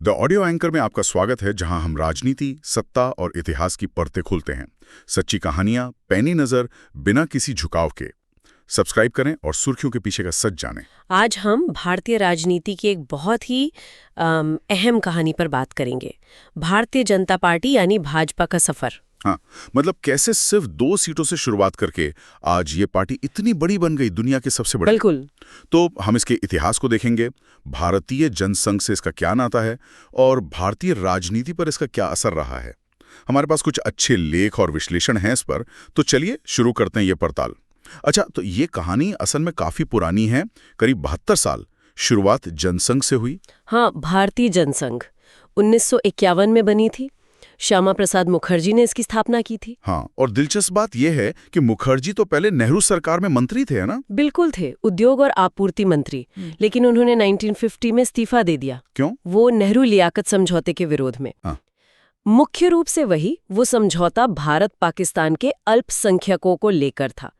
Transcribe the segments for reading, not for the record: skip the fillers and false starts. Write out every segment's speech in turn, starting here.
The audio anchor में आपका स्वागत है, जहां हम राजनीति, सत्ता और इतिहास की परतें खोलते हैं। सच्ची कहानियां, पैनी नजर, बिना किसी झुकाव के। सब्सक्राइब करें और सुर्खियों के पीछे का सच जानें। आज हम भारतीय राजनीति की एक बहुत ही अहम कहानी पर बात करेंगे। भारतीय जनता पार्टी यानी भाजपा का सफर। हाँ, मतलब कैसे सिर्फ 2 सीटों से शुरुआत करके आज ये पार्टी इतनी बड़ी बन गई, दुनिया की सबसे बड़ी। बिल्कुल। तो हम इसके इतिहास को देखेंगे, भारतीय जनसंघ से इसका क्या नाता है और भारतीय राजनीति पर इसका क्या असर रहा है। हमारे पास कुछ अच्छे लेख और विश्लेषण हैं इस पर, तो चलिए शुरू करते हैं ये पड़ताल। अच्छा, तो ये कहानी असल में काफी पुरानी है, करीब 72 साल। शुरुआत जनसंघ से हुई। हाँ, भारतीय जनसंघ 1951 में बनी थी। श्यामा प्रसाद मुखर्जी ने इसकी स्थापना की थी। हाँ, और दिलचस्प बात यह है कि मुखर्जी तो पहले नेहरू सरकार में मंत्री थे, है ना? बिल्कुल थे, उद्योग और आपूर्ति मंत्री। लेकिन उन्होंने 1950 में इस्तीफा दे दिया। क्यों? वो नेहरू लियाकत समझौते के विरोध में। मुख्य रूप से वो समझौता भारत पाकिस्तान के अल्पसंख्यकों को लेकर था।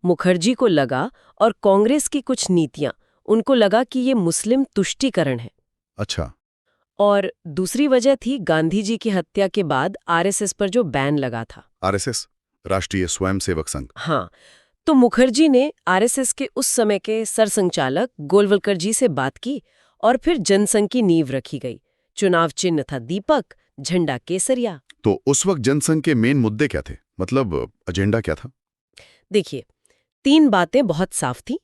मुखर्जी को लगा, और कांग्रेस की कुछ नीतियां, उनको लगा कि ये मुस्लिम तुष्टीकरण है। अच्छा। और दूसरी वजह थी गांधी जी की हत्या के बाद आरएसएस पर जो बैन लगा था। आरएसएस, राष्ट्रीय स्वयंसेवक संघ। हाँ, तो मुखर्जी ने आरएसएस के उस समय के सरसंघचालक गोलवलकर जी से बात की और फिर जनसंघ की नींव रखी गई। चुनाव चिन्ह था दीपक, झंडा केसरिया। तो उस वक्त जनसंघ के मेन मुद्दे क्या थे, मतलब एजेंडा क्या था? देखिए, 3 बातें बहुत साफ थी।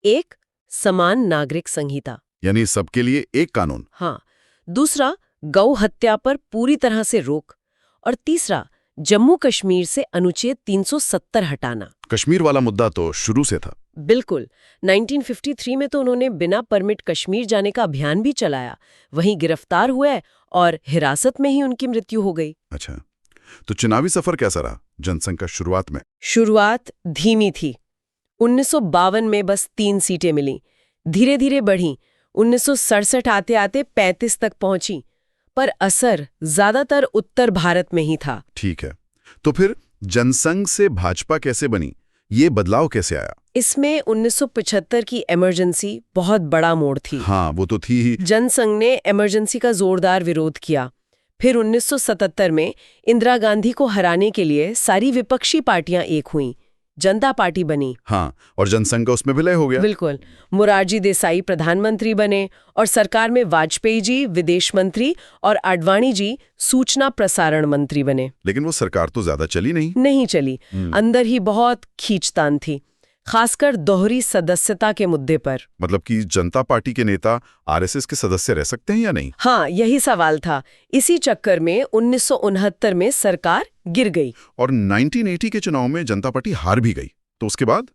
एक, समान नागरिक संहिता, यानी सबके लिए एक कानून। हाँ। दूसरा, गौ हत्या पर पूरी तरह से रोक। और तीसरा, जम्मू कश्मीर से अनुच्छेद 370 हटाना। कश्मीर वाला मुद्दा तो शुरू से था। बिल्कुल। 1953 में तो उन्होंने बिना परमिट कश्मीर जाने का अभियान भी चलाया। वहीं गिरफ्तार हुए और हिरासत में ही उनकी मृत्यु हो गई। अच्छा, तो चुनावी सफर कैसा रहा जनसंघ का शुरुआत में? शुरुआत धीमी थी। 1952 में बस 3 सीटें मिली। धीरे धीरे बढ़ी। 1967 आते आते 35 तक पहुंची। पर असर ज्यादातर उत्तर भारत में ही था। ठीक है, तो फिर जनसंघ से भाजपा कैसे बनी? ये बदलाव कैसे आया? इसमें 1975 की इमरजेंसी बहुत बड़ा मोड़ थी। हाँ, वो तो थी ही। जनसंघ ने इमरजेंसी का जोरदार विरोध किया। फिर 1977 में इंदिरा गांधी को हराने के लिए सारी विपक्षी पार्टियां एक हुईं। जनता पार्टी बनी। हाँ, और जनसंघ का उसमें विलय हो गया। बिल्कुल। मोरारजी देसाई प्रधानमंत्री बने और सरकार में वाजपेयी जी विदेश मंत्री और आडवाणी जी सूचना प्रसारण मंत्री बने। लेकिन वो सरकार तो ज्यादा चली नहीं चली। अंदर ही बहुत खींचतान थी, खासकर दोहरी सदस्यता के मुद्दे पर। मतलब कि जनता पार्टी के नेता आरएसएस के सदस्य रह सकते हैं या नहीं? हाँ, यही सवाल था। इसी चक्कर में 1969 में सरकार गिर गई और 1980 के चुनाव में जनता पार्टी हार भी गई। तो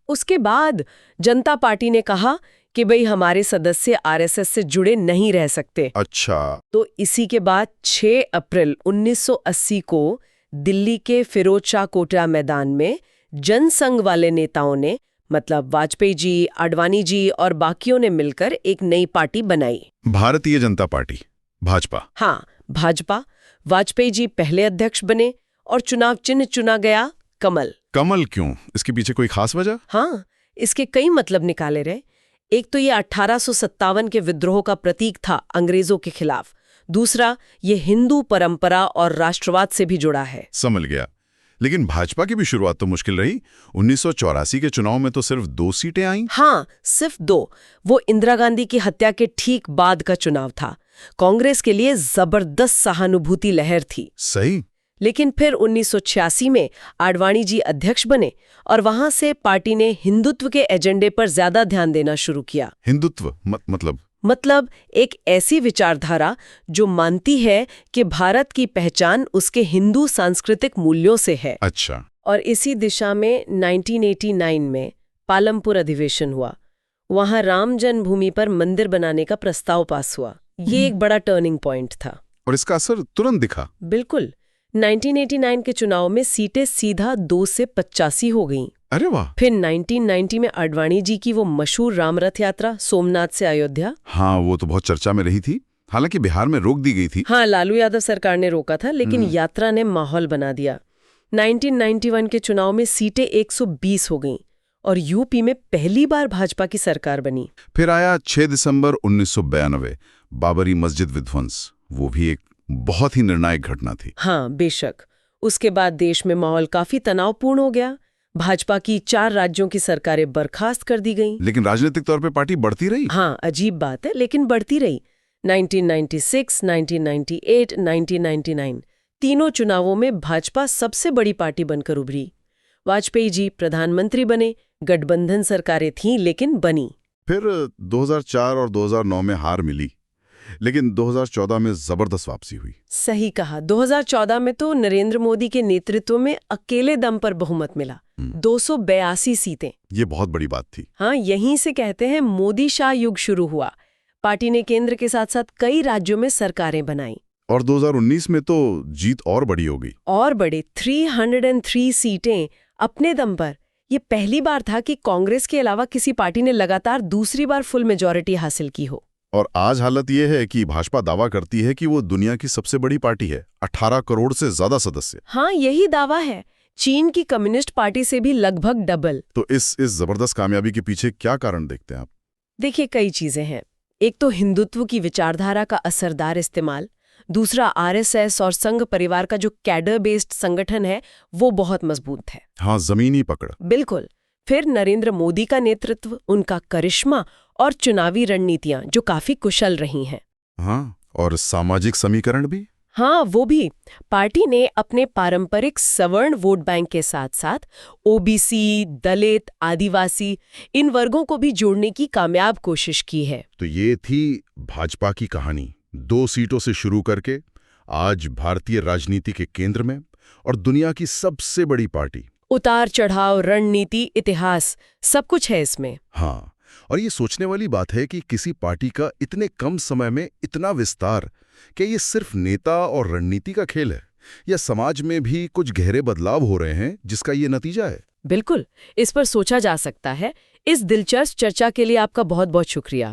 उसके बाद जनता पार्टी ने कहा कि भाई हमारे सदस्य आरएसएस से जुड़े नहीं रह सकते। अच्छा। तो इसी के बाद 6 अप्रैल 1980 को दिल्ली के फिरोज शाह कोटला मैदान में जनसंघ वाले नेताओं ने, मतलब वाजपेयी जी, आडवाणी जी और बाकियों ने मिलकर एक नई पार्टी बनाई, भारतीय जनता पार्टी, भाजपा। हाँ, भाजपा। वाजपेयी जी पहले अध्यक्ष बने और चुनाव चिन्ह चुना गया कमल। कमल क्यों? इसके पीछे कोई खास वजह? हाँ, इसके कई मतलब निकाले रहे। एक तो ये 1857 के विद्रोह का प्रतीक था अंग्रेजों के खिलाफ। दूसरा, ये हिंदू परंपरा और राष्ट्रवाद से भी जुड़ा है। समझ गया। लेकिन भाजपा की भी शुरुआत तो मुश्किल रही। 1984 के चुनाव में तो सिर्फ 2 सीटें आईं। हाँ, सिर्फ 2। वो इंदिरा गांधी की हत्या के ठीक बाद का चुनाव था। कांग्रेस के लिए जबरदस्त सहानुभूति लहर थी। सही। लेकिन फिर 1986 में आडवाणी जी अध्यक्ष बने और वहां से पार्टी ने हिंदुत्व के एजेंडे पर ज्यादा ध्यान देना शुरू किया। हिंदुत्व मतलब एक ऐसी विचारधारा जो मानती है कि भारत की पहचान उसके हिंदू सांस्कृतिक मूल्यों से है। अच्छा। और इसी दिशा में 1989 में पालमपुर अधिवेशन हुआ। वहां राम जन्मभूमि पर मंदिर बनाने का प्रस्ताव पास हुआ। ये एक बड़ा टर्निंग पॉइंट था। और इसका असर तुरंत दिखा। बिल्कुल। 1989 के चुनाव में सीटें सीधा 2 से 85 हो गईं। अरे वाह। फिर 1990 में आडवाणी जी की वो मशहूर राम रथ यात्रा सोमनाथ से अयोध्या। हाँ, वो तो बहुत चर्चा में रही थी। हालांकि बिहार में रोक दी गई थी। हाँ, लालू यादव सरकार ने रोका था, लेकिन यात्रा ने माहौल बना दिया। 1991 के चुनाव में सीटें 120 हो गईं और यूपी में पहली बार भाजपा की सरकार बनी। फिर आया 6 दिसंबर 1992, बाबरी मस्जिद विध्वंस। वो भी एक बहुत ही निर्णायक घटना थी। हाँ, बेशक। उसके बाद देश में माहौल काफी तनावपूर्ण हो गया। भाजपा की 4 राज्यों की सरकारें बर्खास्त कर दी गईं। लेकिन राजनीतिक तौर पे पार्टी बढ़ती रही। हाँ, अजीब बात है, लेकिन बढ़ती रही। 1996, 1998, 1999 तीनों चुनावों में भाजपा सबसे बड़ी पार्टी बनकर उभरी। वाजपेयी जी प्रधानमंत्री बने, गठबंधन सरकारें थीं लेकिन बनी। फिर 2004 और 2009 में हार मिली, लेकिन 2014 में जबरदस्त वापसी हुई। सही कहा। 2014 में तो नरेंद्र मोदी के नेतृत्व में अकेले दम पर बहुमत मिला, 282 सीटें। ये बहुत बड़ी बात थी। हाँ, यहीं से कहते हैं मोदी शाह युग शुरू हुआ। पार्टी ने केंद्र के साथ साथ कई राज्यों में सरकारें बनाई। और 2019 में तो जीत और बड़ी हो गई। और बड़े 303 सीटें अपने दम पर। ये पहली बार था कि कांग्रेस के अलावा किसी पार्टी ने लगातार दूसरी बार फुल मेजॉरिटी हासिल की हो। और आज हालत ये है कि भाजपा दावा करती है कि वो दुनिया की सबसे बड़ी पार्टी है, 18 करोड़ से ज्यादा सदस्य। हाँ, यही दावा है। चीन की कम्युनिस्ट पार्टी से भी लगभग डबल। तो इस जबरदस्त कामयाबी के पीछे क्या कारण देखते हैं आप? देखिए, कई चीजें हैं। एक तो हिंदुत्व की विचारधारा का असरदार इस्तेमाल, दूसरा आरएसएस और संघ परिवार का जो कैडर बेस्ड संगठन है वो बहुत मजबूत है। हाँ, जमीनी पकड़। बिल्कुल। फिर नरेंद्र मोदी का नेतृत्व, उनका करिश्मा और चुनावी रणनीतियां जो काफी कुशल रही हैं। हाँ, और सामाजिक समीकरण भी। हाँ, वो भी। पार्टी ने अपने पारंपरिक सवर्ण वोट बैंक के साथ साथ ओबीसी, दलित, आदिवासी इन वर्गों को भी जोड़ने की कामयाब कोशिश की है। तो ये थी भाजपा की कहानी, 2 सीटों से शुरू करके आज भारतीय राजनीति के केंद्र में और दुनिया की सबसे बड़ी पार्टी। उतार चढ़ाव, रणनीति, इतिहास, सब कुछ है इसमें। हाँ, और ये सोचने वाली बात है कि किसी पार्टी का इतने कम समय में इतना विस्तार, क्या ये सिर्फ नेता और रणनीति का खेल है या समाज में भी कुछ गहरे बदलाव हो रहे हैं जिसका ये नतीजा है? बिल्कुल, इस पर सोचा जा सकता है। इस दिलचस्प चर्चा के लिए आपका बहुत बहुत शुक्रिया।